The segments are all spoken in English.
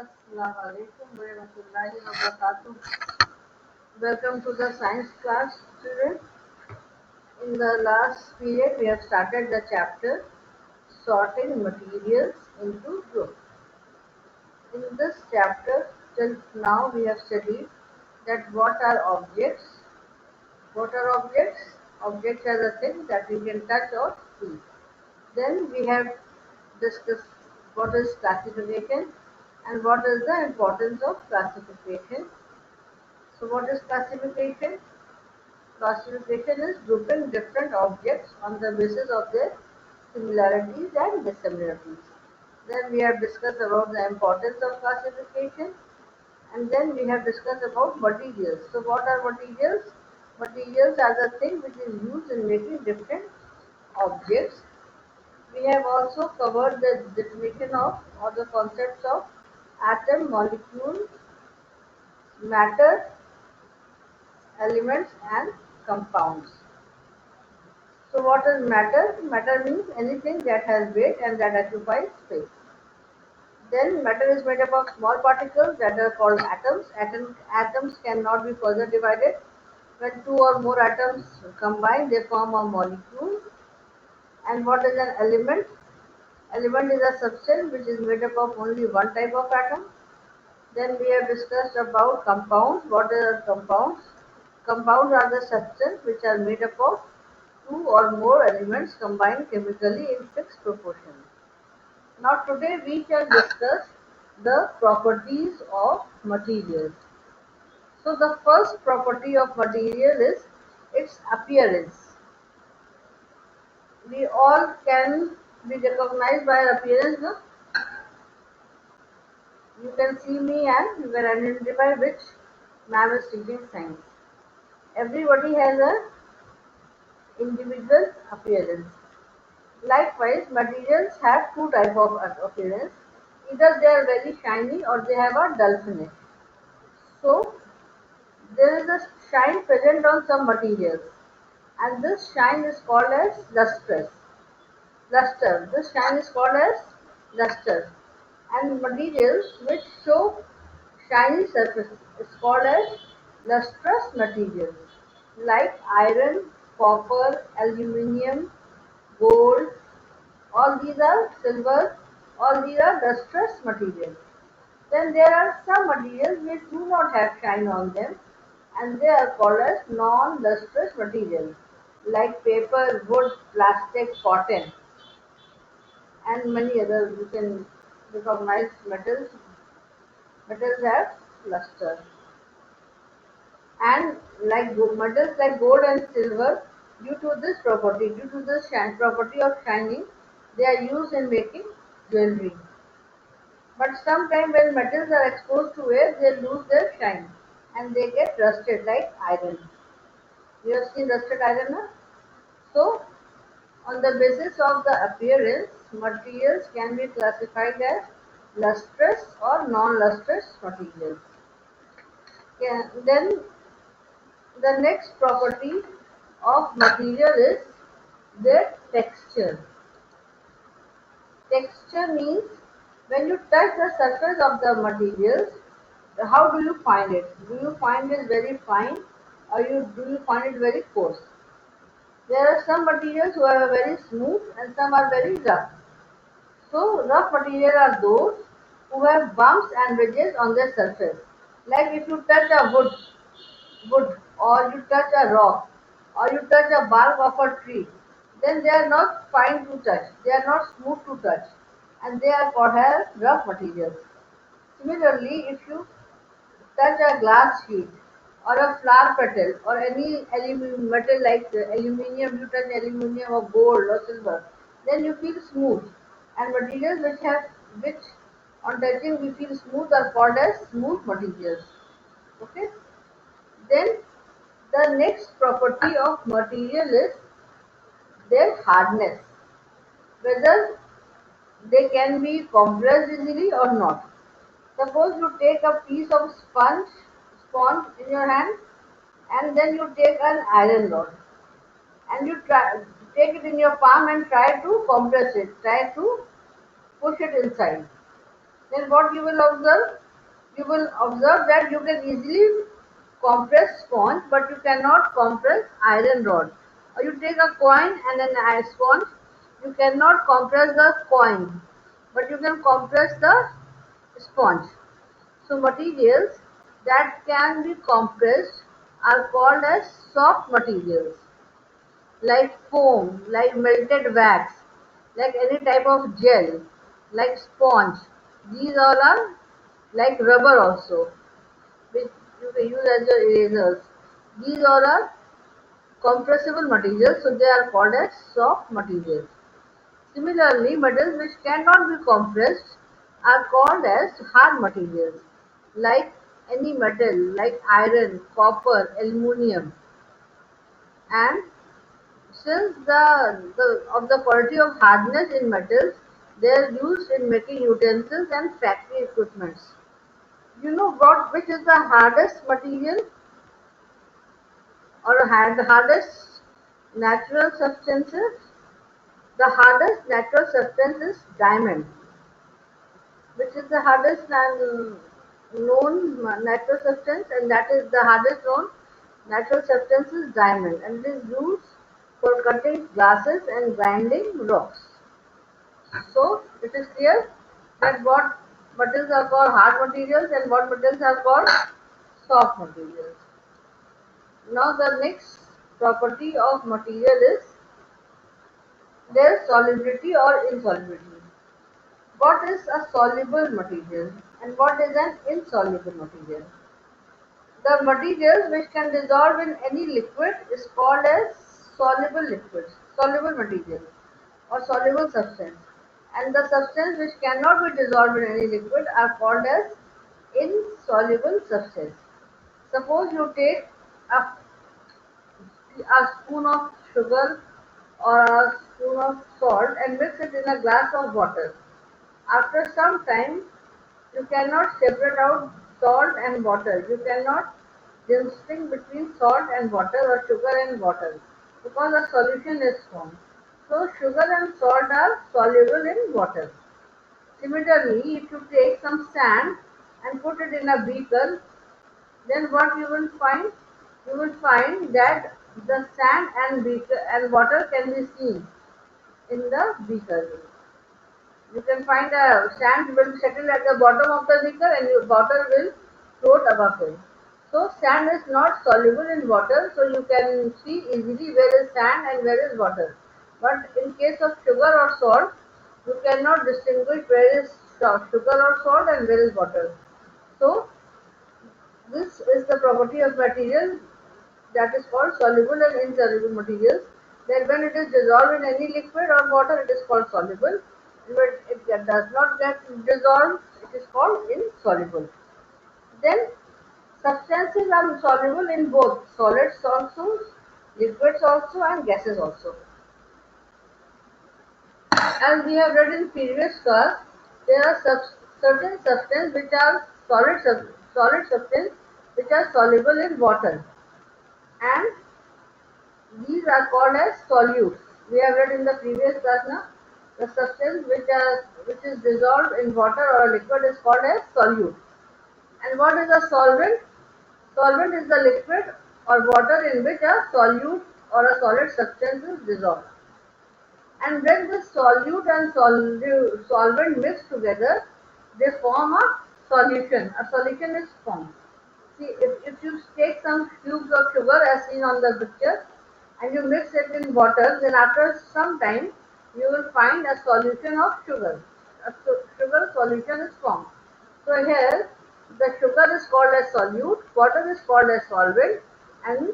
Assalamu alaikum warahmatullahi wabarakatuh. Welcome to the science class student. In the last period, we have started the chapter sorting materials into groups. In this chapter, till now we have studied that what are objects. What are objects? Objects are the things that we can touch or see. Then we have discussed what is classification and what is the importance of classification. So what is classification? Classification is grouping different objects on the basis of their similarities and dissimilarities. Then we have discussed about the importance of classification, and then we have discussed about materials. So what are materials? Materials are the thing which is used in making different objects. We have also covered the definition of or the concepts of atom, molecule, matter, elements and compounds. So what is matter? Matter means anything that has weight and that occupies space. Then matter is made up of small particles that are called atoms. Atoms cannot be further divided. When two or more atoms combine, they form a molecule. And what is an element? Element is a substance which is made up of only one type of atom. Then we have discussed about compounds. What are compounds? Compounds are the substances which are made up of two or more elements combined chemically in fixed proportion. Now today we shall discuss the properties of materials. So the first property of material is its appearance. We all can be recognized by our appearance. No? You can see me and you can identify which ma'am is teaching science. Everybody has a individual appearance. Likewise, materials have two types of appearance. Either they are very shiny or they have a dull finish. So, there is a shine present on some materials, and this shine is called as lustrous. Luster. This shine is called as luster. And materials which show shiny surface is called as lustrous materials, like iron, copper, aluminium, gold, all these are silver, all these are lustrous materials. Then there are some materials which do not have shine on them and they are called as non-lustrous materials like paper, wood, plastic, cotton and many others. You can recognize metals. Metals have luster. And like metals like gold and silver, due to this property, due to this property of shining, they are used in making jewelry. But sometimes when metals are exposed to air, they lose their shine and they get rusted like iron. You have seen rusted iron? Na? So, on the basis of the appearance, materials can be classified as lustrous or non-lustrous materials. Then the next property of material is their texture. Texture means when you touch the surface of the materials, how do you find it? Do you find it very fine or do you find it very coarse? There are some materials who are very smooth and some are very rough. So rough material are those who have bumps and ridges on their surface. Like if you touch a wood or you touch a rock or you touch a bark of a tree, then they are not fine to touch, they are not smooth to touch and they are called as rough materials. Similarly, if you touch a glass sheet or a flower petal or any metal like aluminium, you touch aluminium or gold or silver, then you feel smooth. And materials which on touching we feel smooth are called as smooth materials. Okay. Then the next property of material is their hardness, whether they can be compressed easily or not. Suppose you take a piece of sponge in your hand, and then you take an iron rod, and you take it in your palm and try to compress it, try to push it inside. then what you will observe? You will observe that you can easily compress sponge, but you cannot compress iron rod. Or you take a coin and an iron sponge, you cannot compress the coin, but you can compress the sponge. So materials that can be compressed are called as soft materials, like foam, like melted wax, like any type of gel, like sponge. These all are like rubber also, which you can use as your erasers. These all are compressible materials, so they are called as soft materials. Similarly, metals which cannot be compressed are called as hard materials, like any metal, like iron, copper, aluminium, and since the quality of hardness in metals, they are used in making utensils and factory equipments. You know what? Which is the hardest material or the hardest natural substances? The hardest natural substance is diamond, which is the hardest known natural substance, and that is the hardest known natural substance is diamond, and it is used for cutting glasses and grinding rocks. So it is clear that what metals are called hard materials and what metals are called soft materials. Now the next property of material is their solubility or insolubility. What is a soluble material and what is an insoluble material? The materials which can dissolve in any liquid is called as soluble material or soluble substance. And the substance which cannot be dissolved in any liquid are called as insoluble substance. Suppose you take a spoon of sugar or a spoon of salt and mix it in a glass of water. After some time, you cannot separate out salt and water. You cannot distinguish between salt and water or sugar and water because a solution is formed. So sugar and salt are soluble in water. Similarly, if you take some sand and put it in a beaker, then what you will find? You will find that the sand and beaker and water can be seen in the beaker. You can find a sand will settle at the bottom of the beaker and your water will float above it. So sand is not soluble in water, so you can see easily where is sand and where is water. But in case of sugar or salt, you cannot distinguish where is sugar or salt and where is water. So this is the property of material that is called soluble and insoluble materials. Then when it is dissolved in any liquid or water, it is called soluble. When it does not get dissolved, it is called insoluble. Then substances are soluble in both solids also, liquids also, and gases also. As we have read in previous class, there are certain substances which are solid substances which are soluble in water, and these are called as solutes. We have read in the previous class now. The substance which is dissolved in water or a liquid is called as solute. And what is a solvent? Solvent is the liquid or water in which a solute or a solid substance is dissolved. And when the solute and solvent mix together, they form a solution. A solution is formed. See, if you take some cubes of sugar as seen on the picture and you mix it in water, then after some time you will find a solution of sugar. A sugar solution is formed. So here the sugar is called as solute, water is called as solvent, and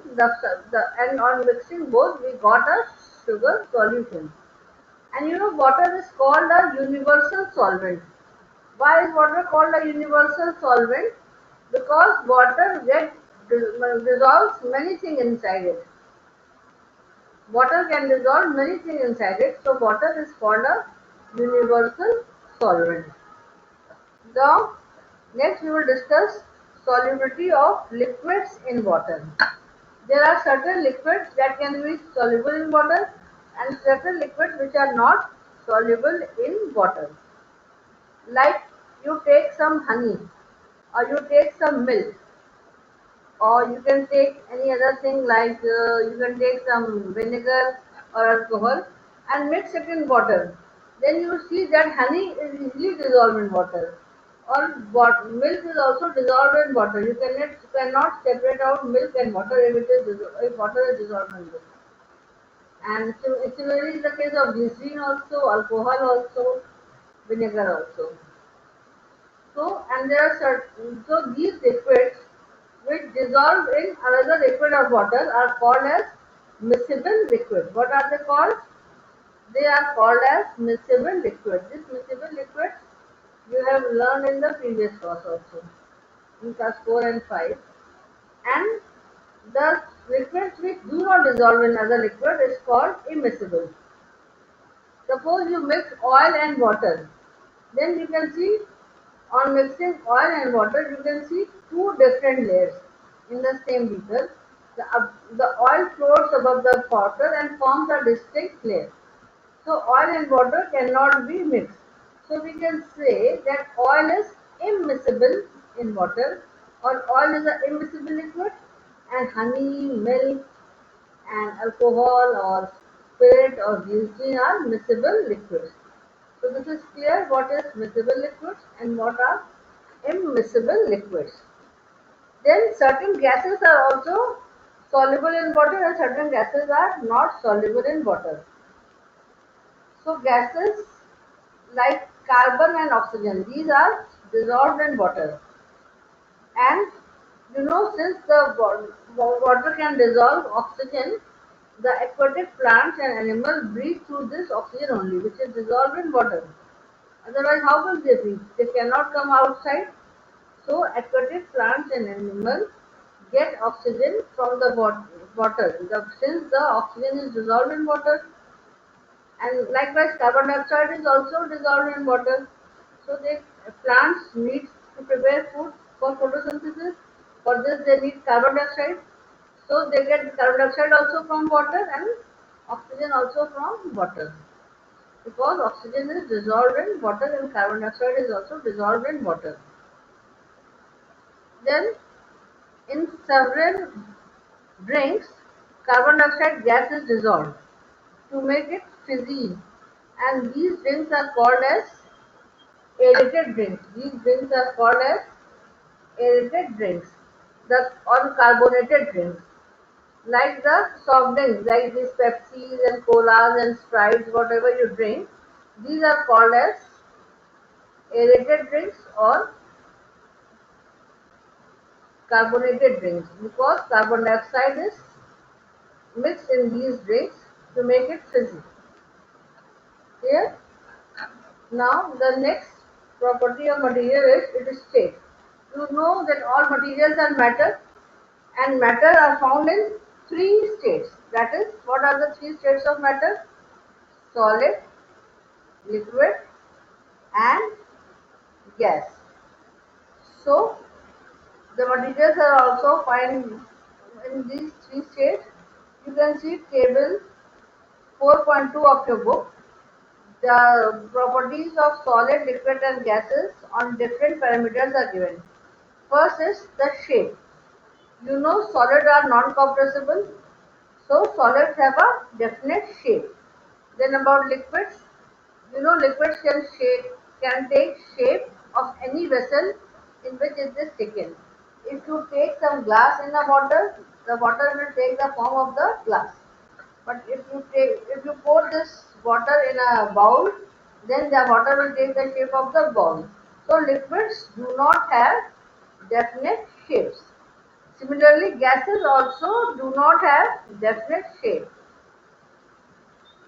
and on mixing both we got a sugar solution. And you know water is called a universal solvent. Why is water called a universal solvent? Because water dissolves many things inside it. Water can dissolve many things inside it, so water is called a universal solvent. Now, next we will discuss solubility of liquids in water. There are certain liquids that can be soluble in water and certain liquids which are not soluble in water. Like you take some honey or you take some milk or you can take any other thing like you can take some vinegar or alcohol and mix it in water. Then you see that honey is easily dissolved in water. Or milk is also dissolved in water. You cannot separate out milk and water if water is dissolved in milk. And similarly in the case of glycerin also, alcohol also, vinegar also. So, and there are certain, so these liquids which dissolve in another liquid or water are called as miscible liquid. What are they called? They are called as miscible liquid. This miscible liquid you have learned in the previous class also, in class 4 and 5. And the liquids which do not dissolve in other liquid is called immiscible. Suppose you mix oil and water, then you can see on mixing oil and water, you can see two different layers in the same beaker. The oil floats above the water and forms a distinct layer. So oil and water cannot be mixed. So we can say that oil is immiscible in water or oil is an immiscible liquid and honey, milk and alcohol or spirit or glycerin are miscible liquids. So this is clear what is miscible liquids and what are immiscible liquids. Then certain gases are also soluble in water and certain gases are not soluble in water. So gases like carbon and oxygen, these are dissolved in water. And since the water can dissolve oxygen, the aquatic plants and animals breathe through this oxygen only, which is dissolved in water. Otherwise, how will they breathe? They cannot come outside. So, aquatic plants and animals get oxygen from the water. Since the oxygen is dissolved in water, and likewise carbon dioxide is also dissolved in water. So, plants need to prepare food for photosynthesis. For this, they need carbon dioxide. So, they get carbon dioxide also from water and oxygen also from water, because oxygen is dissolved in water and carbon dioxide is also dissolved in water. Then in several drinks, carbon dioxide gas is dissolved to make it fizzy, and these drinks are called as aerated drinks. These drinks are called as aerated drinks, the uncarbonated drinks, like the soft drinks, like these Pepsis and colas and Sprites, whatever you drink. These are called as aerated drinks or carbonated drinks because carbon dioxide is mixed in these drinks to make it fizzy. Here, now the next property of material is it is state. You know that all materials are matter and matter are found in three states. That is, what are the three states of matter? Solid, liquid and gas. So, the materials are also found in these three states. You can see table 4.2 of your book. The properties of solid, liquid and gases on different parameters are given. First is the shape. You know solids are non-compressible, so solids have a definite shape. Then about liquids, liquids can take shape of any vessel in which it is taken. If you take some glass in a water, the water will take the form of the glass. But if you pour this water in a bowl, then the water will take the shape of the bowl. So liquids do not have definite shapes. Similarly, gases also do not have definite shape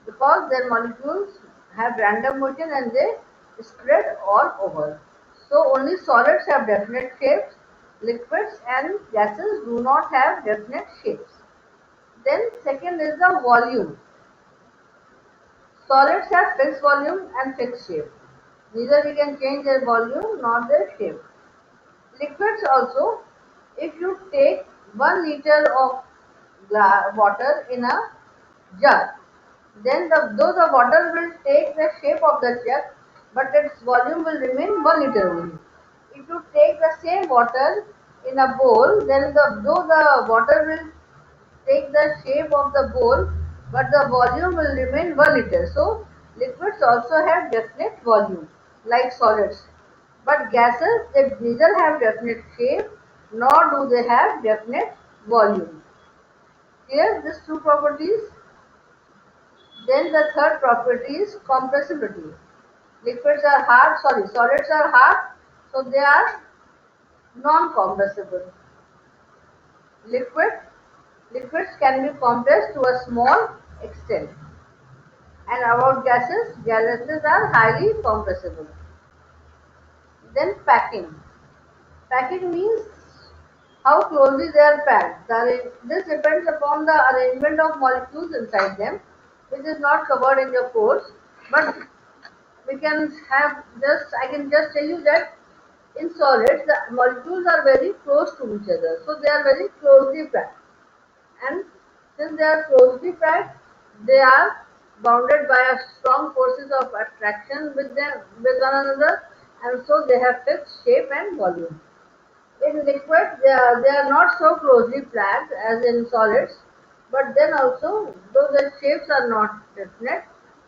because their molecules have random motion and they spread all over. So only solids have definite shapes, liquids and gases do not have definite shapes. Then second is the volume. Solids have fixed volume and fixed shape. Neither we can change their volume nor their shape. Liquids also, if you take 1 liter of water in a jug, then though the water will take the shape of the jug, but its volume will remain 1 liter only. If you take the same water in a bowl, then though the water will take the shape of the bowl, but the volume will remain 1 liter. So liquids also have definite volume like solids. But gases, they neither have definite shape nor do they have definite volume. Here, these two properties. Then the third property is compressibility. Liquids are hard, solids are hard, so they are non-compressible. Liquid, liquids can be compressed to a small extent. And about gases, gases are highly compressible. Then packing. Packing means how closely they are packed. This depends upon the arrangement of molecules inside them, which is not covered in your course. But we can have just, I can just tell you that in solids, the molecules are very close to each other. So they are very closely packed. And since they are closely packed, they are bounded by a strong forces of attraction with one another, and so they have fixed shape and volume. In liquid, they are not so closely packed as in solids, but then also, though their shapes are not definite,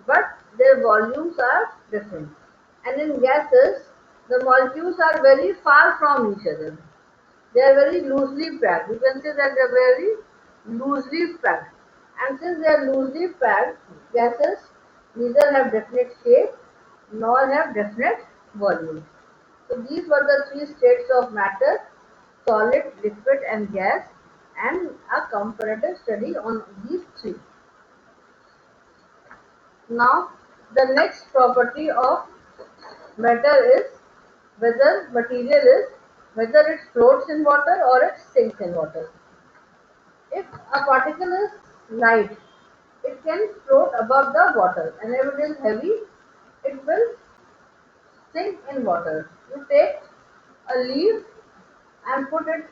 but their volumes are different. And in gases, the molecules are very far from each other. They are very loosely packed. You can say that they are very loosely packed. And since they are loosely packed, gases neither have definite shape nor have definite volume. So these were the three states of matter: solid, liquid, and gas, and a comparative study on these three. Now, the next property of matter is whether it floats in water or it sinks in water. If a particle is light, it can float above the water, and if it is heavy, it will sink in water. You take a leaf and put it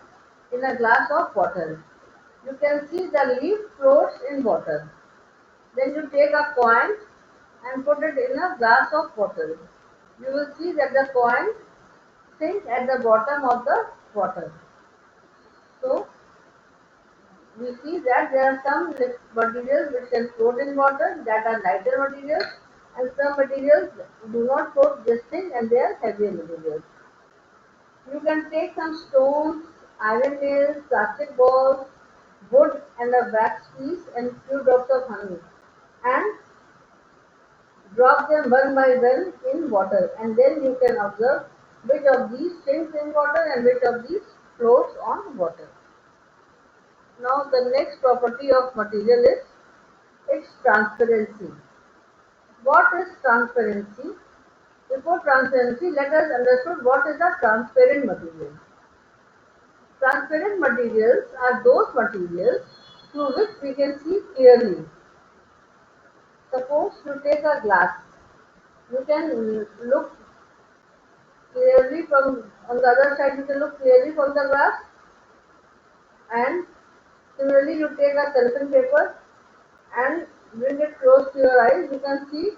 in a glass of water. You can see the leaf floats in water. Then you take a coin and put it in a glass of water. You will see that the coin sinks at the bottom of the water. So we see that there are some materials which can float in water, that are lighter materials, and some materials do not float this thing and they are heavier materials. You can take some stones, iron nails, plastic balls, wood, and a wax piece and few drops of honey, and drop them one by one in water, and then you can observe which of these sinks in water and which of these floats on water. Now the next property of material is its transparency. What is transparency? Before transparency, let us understand what is a transparent material. Transparent materials are those materials through which we can see clearly. Suppose you take a glass, you can look clearly from on the other side. You can look clearly from the glass, and similarly, you take a cellophane paper and bring it close to your eyes. You can see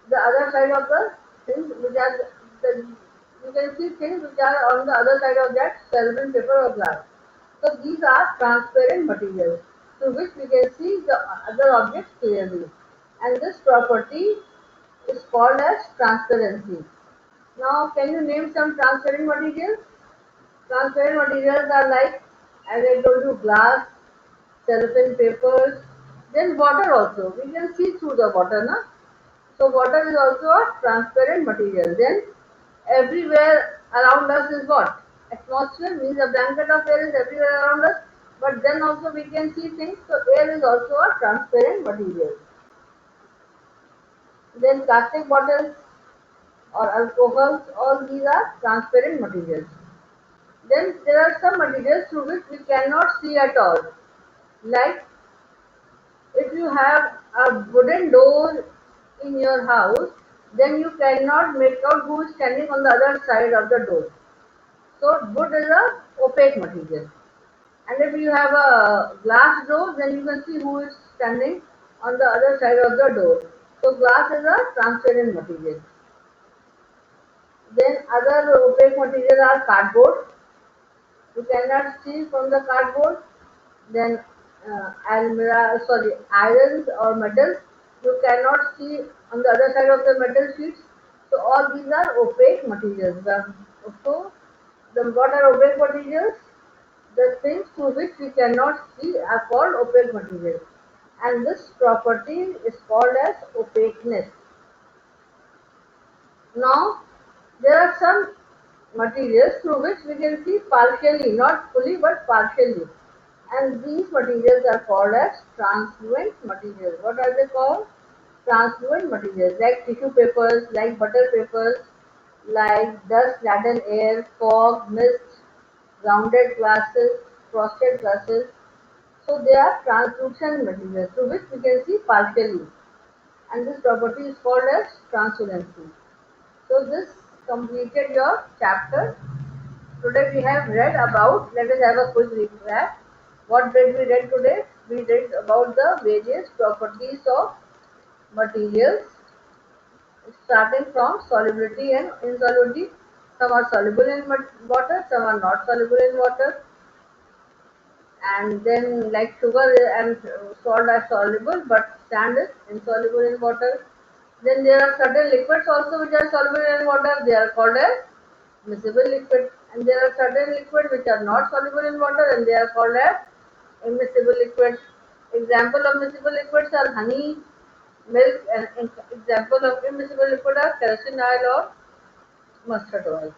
the other side of the things which are the, you can see things which are on the other side of that cellophane paper or glass. So these are transparent materials through which we can see the other objects clearly, and this property is called as transparency. Now, can you name some transparent materials? Transparent materials are like, as I told you, glass, cellophane papers, then water also. We can see through the water, na? So water is also a transparent material. Then everywhere around us is what? Atmosphere means a blanket of air is everywhere around us. But then also we can see things. So air is also a transparent material. Then plastic bottles or alcohols, all these are transparent materials. Then there are some materials through which we cannot see at all. Like if you have a wooden door in your house, then you cannot make out who is standing on the other side of the door. So wood is a opaque material. And if you have a glass door, then you can see who is standing on the other side of the door. So glass is a transparent material. Then other opaque materials are cardboard. You cannot see from the cardboard. Then irons or metals. You cannot see on the other side of the metal sheets. So all these are opaque materials. So what are opaque materials? The things through which we cannot see are called opaque materials. And this property is called as opaqueness. Now, there are some materials through which we can see partially, not fully but partially. And these materials are called as translucent materials. What are they called? Translucent materials, like tissue papers, like butter papers, like dust laden air, fog, mist, rounded glasses, frosted glasses. So they are translucent materials through which we can see partially. And this property is called as translucency. So this completed your chapter. Today we have read about, let us have a quick recap. What did we read today? We read about the various properties of materials starting from solubility and insolubility. Some are soluble in water, some are not soluble in water. And then like sugar and salt are soluble but sand is insoluble in water. Then there are certain liquids also which are soluble in water. They are called as miscible liquid, and there are certain liquids which are not soluble in water and they are called as immiscible liquids. Example of miscible liquids are honey, milk, and example of immiscible liquid are kerosene oil or mustard oil.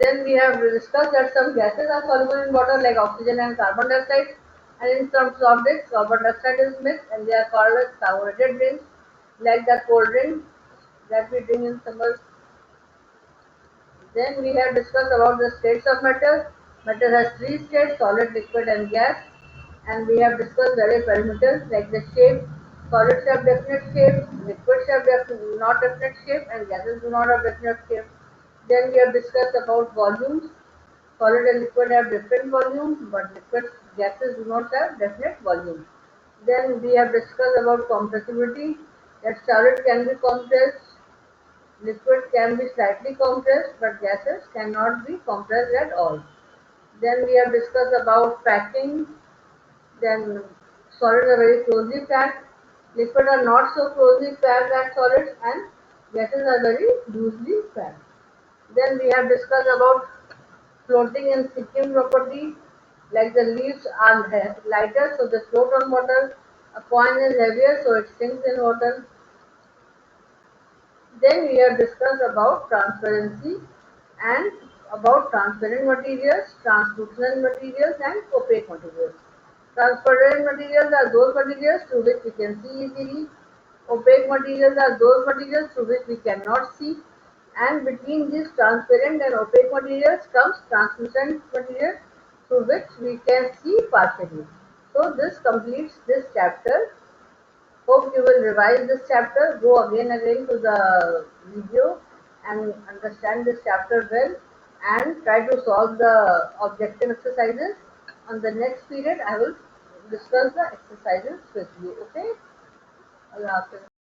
Then we have discussed that some gases are soluble in water like oxygen and carbon dioxide, and in some soft drinks carbon dioxide is mixed and they are called as carbonated drinks like the cold drink that we drink in summer. Then we have discussed about the states of matter. Matter has three states: solid, liquid, and gas. And we have discussed various parameters like the shape. Solids have definite shape, liquids have not definite shape, and gases do not have definite shape. Then we have discussed about volumes. Solid and liquid have different volumes, but liquids, gases do not have definite volume. Then we have discussed about compressibility. That solid can be compressed, liquid can be slightly compressed, but gases cannot be compressed at all. Then we have discussed about packing. Then solids are very closely packed, liquid are not so closely packed as solids, and gases are very loosely packed. Then we have discussed about floating and sinking property. Like the leaves are lighter, so they float on water. A coin is heavier, so it sinks in water. Then we have discussed about transparency and about transparent materials, translucent materials, and opaque materials. Transparent materials are those materials through which we can see easily. Opaque materials are those materials through which we cannot see. And between these transparent and opaque materials comes translucent materials through which we can see partially. So this completes this chapter. Hope you will revise this chapter, go again to the video and understand this chapter well and try to solve the objective exercises. On the next period, I will discuss the exercises with you. Okay? Allah Hafiz.